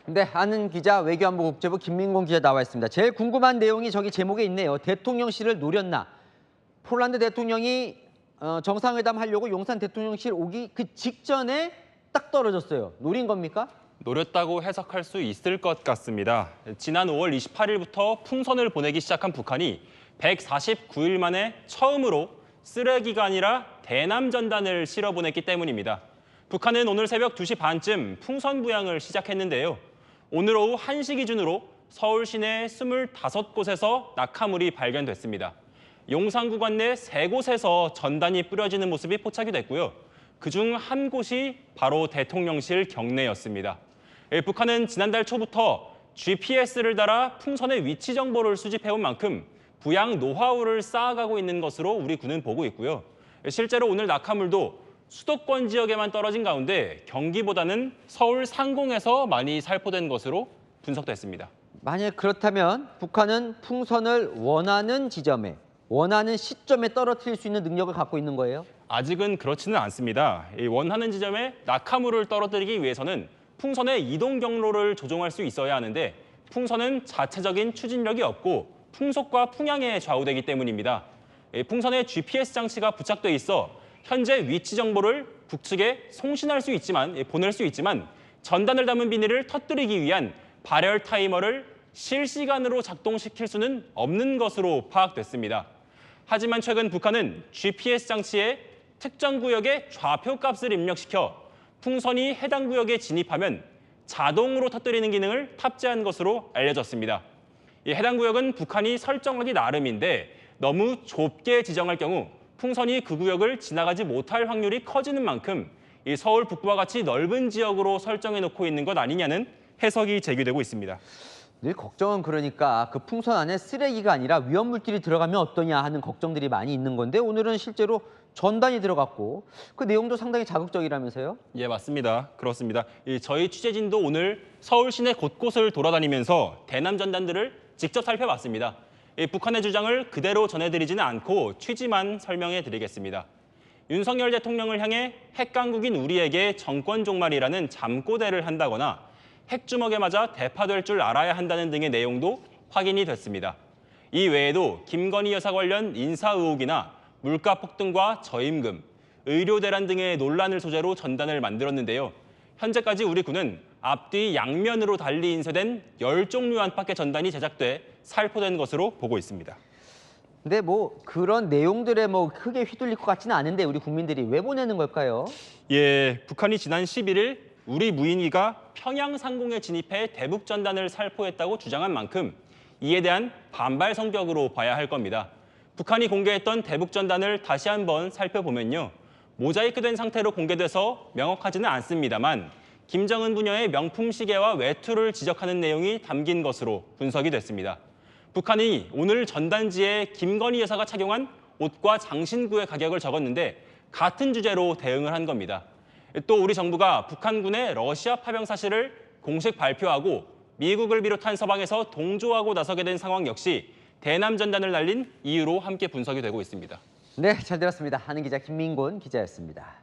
네, 아는 기자, 외교안보 국제부 김민곤 기자 나와 있습니다. 제일 궁금한 내용이 저기 제목에 있네요. 대통령실을 노렸나? 폴란드 대통령이 정상회담 하려고 용산 대통령실 오기 그 직전에 딱 떨어졌어요. 노린 겁니까? 노렸다고 해석할 수 있을 것 같습니다. 지난 5월 28일부터 풍선을 보내기 시작한 북한이 149일 만에 처음으로 쓰레기가 아니라 대남 전단을 실어보냈기 때문입니다. 북한은 오늘 새벽 2시 반쯤 풍선 부양을 시작했는데요. 오늘 오후 1시 기준으로 서울 시내 25곳에서 낙하물이 발견됐습니다. 용산구간 내 3곳에서 전단이 뿌려지는 모습이 포착이 됐고요. 그중 한 곳이 바로 대통령실 경내였습니다. 북한은 지난달 초부터 GPS를 달아 풍선의 위치 정보를 수집해온 만큼 부양 노하우를 쌓아가고 있는 것으로 우리 군은 보고 있고요. 실제로 오늘 낙하물도 수도권 지역에만 떨어진 가운데 경기보다는 서울 상공에서 많이 살포된 것으로 분석됐습니다. 만약 그렇다면 북한은 풍선을 원하는 지점에, 원하는 시점에 떨어뜨릴 수 있는 능력을 갖고 있는 거예요? 아직은 그렇지는 않습니다. 원하는 지점에 낙하물을 떨어뜨리기 위해서는 풍선의 이동 경로를 조종할 수 있어야 하는데 풍선은 자체적인 추진력이 없고 풍속과 풍향에 좌우되기 때문입니다. 풍선에 GPS 장치가 부착돼 있어 현재 위치 정보를 북측에 송신할 수 있지만, 보낼 수 있지만 전단을 담은 비닐을 터뜨리기 위한 발열 타이머를 실시간으로 작동시킬 수는 없는 것으로 파악됐습니다. 하지만 최근 북한은 GPS 장치에 특정 구역의 좌표 값을 입력시켜 풍선이 해당 구역에 진입하면 자동으로 터뜨리는 기능을 탑재한 것으로 알려졌습니다. 해당 구역은 북한이 설정하기 나름인데 너무 좁게 지정할 경우 풍선이 그 구역을 지나가지 못할 확률이 커지는 만큼 이 서울 북부와 같이 넓은 지역으로 설정해놓고 있는 것 아니냐는 해석이 제기되고 있습니다. 늘 걱정은 그러니까 그 풍선 안에 쓰레기가 아니라 위험물질이 들어가면 어떠냐 하는 걱정들이 많이 있는 건데 오늘은 실제로 전단이 들어갔고 그 내용도 상당히 자극적이라면서요? 예, 맞습니다. 그렇습니다. 저희 취재진도 오늘 서울 시내 곳곳을 돌아다니면서 대남 전단들을 직접 살펴봤습니다. 북한의 주장을 그대로 전해드리지는 않고 취지만 설명해드리겠습니다. 윤석열 대통령을 향해 핵강국인 우리에게 정권 종말이라는 잠꼬대를 한다거나 핵주먹에 맞아 대파될 줄 알아야 한다는 등의 내용도 확인이 됐습니다. 이 외에도 김건희 여사 관련 인사 의혹이나 물가 폭등과 저임금, 의료 대란 등의 논란을 소재로 전단을 만들었는데요. 현재까지 우리 군은 앞뒤 양면으로 달리 인쇄된 10종류 안팎의 전단이 제작돼 살포된 것으로 보고 있습니다. 근데 뭐 그런 내용들에 뭐 크게 휘둘릴 것 같지는 않은데 우리 국민들이 왜 보내는 걸까요? 예, 북한이 지난 11일 우리 무인기가 평양 상공에 진입해 대북 전단을 살포했다고 주장한 만큼 이에 대한 반발 성격으로 봐야 할 겁니다. 북한이 공개했던 대북 전단을 다시 한번 살펴보면요. 모자이크된 상태로 공개돼서 명확하지는 않습니다만 김정은 부녀의 명품 시계와 외투를 지적하는 내용이 담긴 것으로 분석이 됐습니다. 북한이 오늘 전단지에 김건희 여사가 착용한 옷과 장신구의 가격을 적었는데 같은 주제로 대응을 한 겁니다. 또 우리 정부가 북한군의 러시아 파병 사실을 공식 발표하고 미국을 비롯한 서방에서 동조하고 나서게 된 상황 역시 대남 전단을 날린 이유로 함께 분석이 되고 있습니다. 네, 잘 들었습니다. 아는 기자 김민곤 기자였습니다.